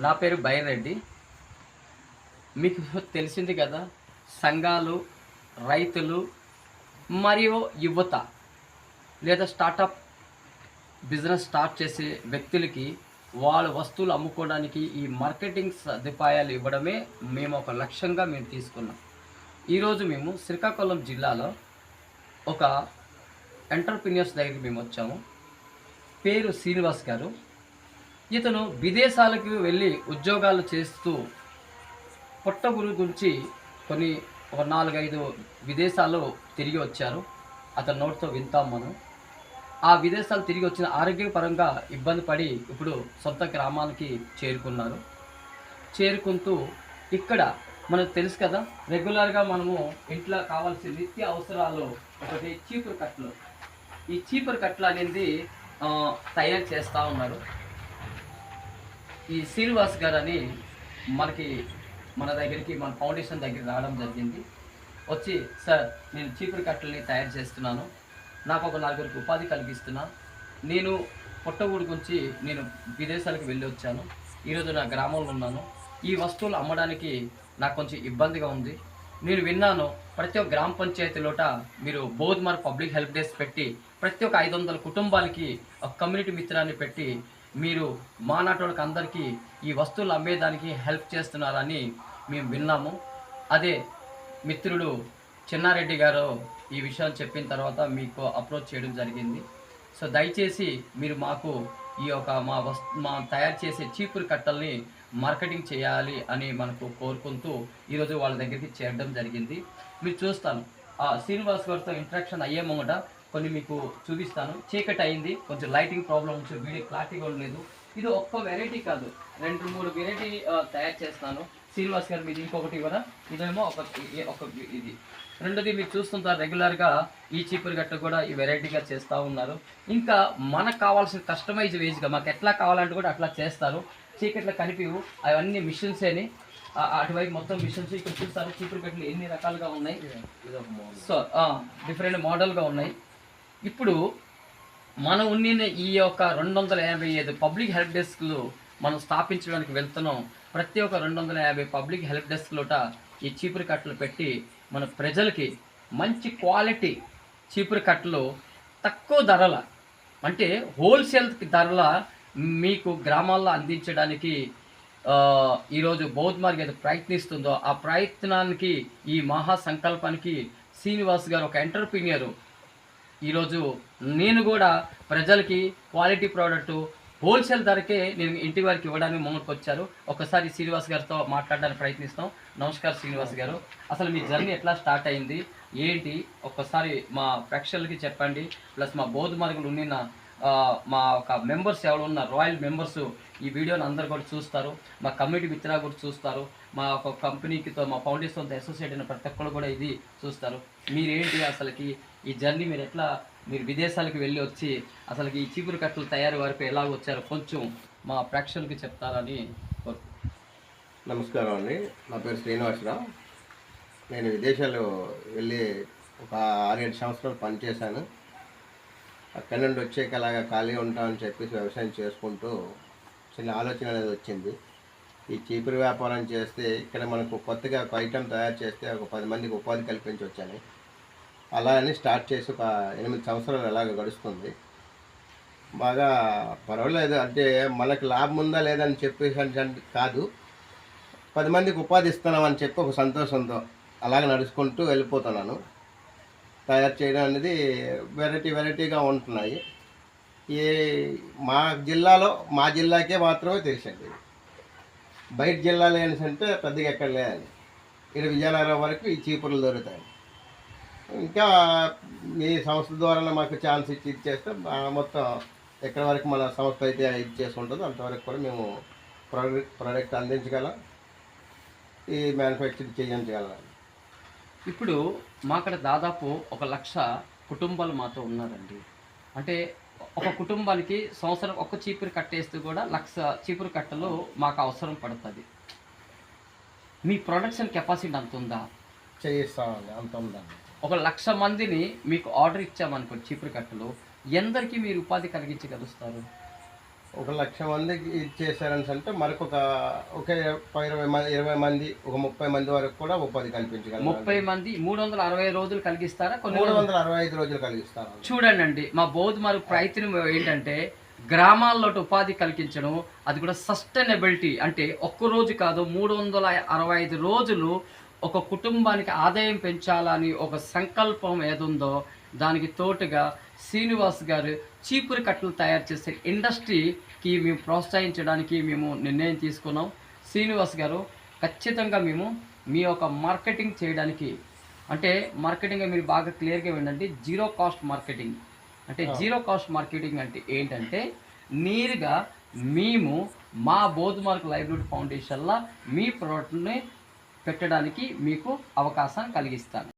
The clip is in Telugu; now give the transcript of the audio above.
నా పేరు బైరెడ్డి. మీకు తెలిసింది కదా, సంఘాలు, రైతులు మరియు యువత లేదా స్టార్టప్ బిజినెస్ స్టార్ట్ చేసే వ్యక్తులకి వాళ్ళ వస్తువులు అమ్ముకోవడానికి ఈ మార్కెటింగ్ సదుపాయాలు ఇవ్వడమే మేము ఒక లక్ష్యంగా తీసుకున్నాం. ఈరోజు మేము శ్రీకాకుళం జిల్లాలో ఒక ఎంటర్‌ప్రెన్యూర్స్ దగ్గరికి మేము వచ్చాము. పేరు శ్రీనివాస్ గారు. ఇతను విదేశాలకు వెళ్ళి ఉద్యోగాలు చేస్తూ పుట్టగురు గురించి కొన్ని ఒక 4, 5 విదేశాల్లో తిరిగి వచ్చారు. అతని నోటితో వింటాం మనం. ఆ విదేశాలు తిరిగి వచ్చిన ఆరోగ్యపరంగా ఇబ్బంది పడి ఇప్పుడు సొంత గ్రామానికి చేరుకున్నారు. చేరుకుంటూ ఇక్కడ మనకు తెలుసు కదా, రెగ్యులర్‌గా మనము ఇంట్లో కావాల్సిన నిత్య అవసరాలు ఒకటి చీపురు కట్టలు. ఈ చీపురు కట్టలు అనేది తయారు చేస్తూ ఉన్నారు. ఈ శ్రీనివాస్ గారని మనకి మన దగ్గరికి మన ఫౌండేషన్ దగ్గరికి రావడం జరిగింది. వచ్చి, సార్ నేను చీపురు కట్టలని తయారు చేస్తున్నాను, నాకు ఒక 4గురికి ఉపాధి కలిగిస్తున్నా, నేను పుట్టగూడు గురించి నేను విదేశాలకు వెళ్ళి వచ్చాను, ఈరోజు నా గ్రామంలో ఉన్నాను, ఈ వస్తువులు అమ్మడానికి నాకు కొంచెం ఇబ్బందిగా ఉంది, నేను విన్నాను ప్రతి ఒక్క గ్రామ పంచాయతీలోట మీరు బోధమర్ పబ్లిక్ హెల్ప్ డెస్క్ పెట్టి ప్రతి ఒక్క 500 కుటుంబాలకి ఒక కమ్యూనిటీ మిత్రాన్ని పెట్టి మీరు మా నాటోళ్ళకి అందరికీ ఈ వస్తువులు అమ్మేదానికి హెల్ప్ చేస్తున్నారని మేము విన్నాము. అదే మిత్రుడు చెన్నారెడ్డి గారు ఈ విషయం చెప్పిన తర్వాత మీకు అప్రోచ్ చేయడం జరిగింది. సో దయచేసి మీరు మాకు ఈ యొక్క మా తయారు చేసే చీపురు కట్టల్ని మార్కెటింగ్ చేయాలి అని మనకు కోరుకుంటూ ఈరోజు వాళ్ళ దగ్గరికి చేరడం జరిగింది. మీరు చూస్తాను శ్రీనివాస్ గారితో ఇంటరాక్షన్ అయ్యే ముంగట కొన్ని మీకు చూపిస్తాను. చీకటి అయింది, కొంచెం లైటింగ్ ప్రాబ్లం వచ్చి వీడియో క్లారిటీగా లేదు. ఇది ఒక్క వెరైటీ కాదు, 2, 3 వెరైటీ తయారు చేస్తాను. శ్రీనివాస్ గారు మీది ఇంకొకటి ఇవ్వరా? ఇదేమో ఒక ఇది. రెండోది మీరు చూస్తుంటారు రెగ్యులర్గా ఈ చీపురు గట్ట కూడా ఈ వెరైటీగా చేస్తూ ఉన్నారు. ఇంకా మనకు కావాల్సిన కస్టమైజ్ వేజ్గా మాకు ఎట్లా కావాలంటే కూడా అట్లా చేస్తారు. చీకట్లో కనిపివు, అవన్నీ మిషన్సేని. అటువైపు మొత్తం మిషన్స్. ఇక్కడ చూస్తారు చీపురు గట్టలు ఎన్ని రకాలుగా ఉన్నాయి. సో డిఫరెంట్ మోడల్గా ఉన్నాయి. ఇప్పుడు మనం ఉన్న ఈ యొక్క 255 పబ్లిక్ హెల్ప్ డెస్క్లు మనం స్థాపించడానికి వెళ్తున్నాం. ప్రతి ఒక్క 250 పబ్లిక్ హెల్ప్ డెస్క్లోట ఈ చీపురు కట్టలు పెట్టి మన ప్రజలకి మంచి క్వాలిటీ చీపురు కట్టలు తక్కువ ధరల, అంటే హోల్సేల్ ధరల మీకు గ్రామాల్లో అందించడానికి ఈరోజు బౌద్ధమార్గ్ ఏదో ప్రయత్నిస్తుందో ఆ ప్రయత్నానికి, ఈ మహా సంకల్పానికి శ్రీనివాస్ గారు ఒక ఎంటర్‌ప్రెన్యూర్. ఈరోజు నేను కూడా ప్రజలకి క్వాలిటీ ప్రోడక్టు హోల్సేల్ ధరకే నేను ఇంటి వారికి ఇవ్వడానికి ముందుకు వచ్చారు. ఒకసారి శ్రీనివాస్ గారితో మాట్లాడడానికి ప్రయత్నిస్తాం. నమస్కారం శ్రీనివాస్ గారు, అసలు మీ జర్నీ ఎట్లా స్టార్ట్ అయింది ఏంటి ఒక్కసారి మా ప్రేక్షకులకి చెప్పండి. ప్లస్ మా బౌద్ధమార్గులు ఉన్న మా ఒక మెంబర్స్ ఎవరు ఉన్న రాయల్ మెంబర్స్ ఈ వీడియోని అందరు కూడా చూస్తారు, మా కమ్యూనిటీ మిత్రులు కూడా చూస్తారు, మా ఒక కంపెనీకితో మా ఫౌండేషన్తో అసోసియేట్ అయిన ప్రతి ఒక్కరు కూడా ఇది చూస్తారు. మీరేంటి అసలుకి ఈ జర్నీ, మీరు ఎట్లా మీరు విదేశాలకు వెళ్ళి వచ్చి అసలుకి ఈ చీపురు కట్టలు తయారు వరకు ఎలా వచ్చారో కొంచెం మా ప్రేక్షకులకి చెప్తారని నమస్కారం అండి. నా పేరు శ్రీనివాసరావు. నేను విదేశాలు వెళ్ళి ఒక 6-7 సంవత్సరాలు పనిచేశాను. అక్కడి నుండి వచ్చాక అలాగా ఖాళీ ఉంటామని చెప్పేసి వ్యవసాయం చేసుకుంటూ చిన్న ఆలోచన అనేది వచ్చింది. ఈ చీపురు వ్యాపారం చేస్తే ఇక్కడ మనకు కొత్తగా ఒక ఐటెం తయారు చేస్తే ఒక 10 మందికి ఉపాధి కల్పించవచ్చని అలా అని స్టార్ట్ చేసి ఒక 8 సంవత్సరాలు అలాగ గడుస్తుంది. బాగా పర్వాలేదు, అంటే మనకు లాభం ఉందా లేదని చెప్పేసి కాదు, 10 మందికి ఉపాధి ఇస్తున్నామని చెప్పి ఒక సంతోషంతో అలాగ నడుచుకుంటూ వెళ్ళిపోతున్నాను. తయారు చేయడం అనేది వెరైటీగా ఉంటున్నాయి. ఈ మా జిల్లాలో మా జిల్లాకే మాత్రమే తెలిసింది. బయట జిల్లాలో ఏంటంటే పెద్దగా ఎక్కడ లేదండి. ఇక్కడ విజయనగరం వరకు ఈ చీపుర్లు దొరుకుతాయి. ఇంకా మీ సంస్థ ద్వారా మాకు ఛాన్స్ ఇచ్చేస్తే మొత్తం ఎక్కడి వరకు మన సంస్థ అయితే ఇది చేసుకుంటుందో అంతవరకు కూడా మేము ప్రోడక్ట్ అందించగలం, ఈ మ్యానుఫ్యాక్చరింగ్ చేయించగలం. ఇప్పుడు మాక్కడ దాదాపు 1,00,000 కుటుంబాలు మాతో ఉన్నారండి. అంటే ఒక కుటుంబానికి సంవత్సరం ఒక చీపురు కట్టేస్తూ కూడా 1,00,000 చీపురు కట్టలు మాకు అవసరం పడుతుంది. మీ ప్రొడక్షన్ కెపాసిటీ అంత ఉందా? చేయిస్తామండి, అంత ఉందండి. 1,00,000 మందిని మీకు ఆర్డర్ ఇచ్చామనుకో చీపురు కట్టలు, ఎందరికీ మీరు ఉపాధి కలిగించగలుగుతారు? 1,00,000 మందికి ఇచ్చేసారని అంటే మరొక ఒక 20 మంది ఒక 30 మంది వరకు కూడా ఉపాధి కల్పించగలరు. 30 మంది 360 రోజులు కలిగిస్తారా? కొన్ని 365 రోజులు కలిగిస్తారు. చూడండి అండి, మా బౌద్ధ మార్గ ప్రయత్నం ఏంటంటే గ్రామాల్లో ఉపాధి కలిగించడం, అది కూడా సస్టైనబిలిటీ అంటే ఒక్క రోజు కాదు 365 రోజులు ఒక కుటుంబానికి ఆదాయం పెంచాలని ఒక సంకల్పం ఏదుందో దానికి తోటుగా శ్రీనివాస్ గారు చీపురు కట్టలు తయారు చేసే ఇండస్ట్రీకి మేము ప్రోత్సహించడానికి మేము నిర్ణయం తీసుకున్నాం. శ్రీనివాస్ గారు ఖచ్చితంగా మేము మీ యొక్క మార్కెటింగ్ చేయడానికి, అంటే మార్కెటింగ్ మీరు బాగా క్లియర్గా వినండి, జీరో కాస్ట్ మార్కెటింగ్ అంటే జీరో కాస్ట్ మార్కెటింగ్ అంటే ఏంటంటే నేరుగా మేము మా బౌద్ధ మార్గ లైవ్లీహుడ్ ఫౌండేషన్లో మీ ప్రోడక్ట్ని పెట్టడానికి మీకు అవకాశం కలిగిస్తాను.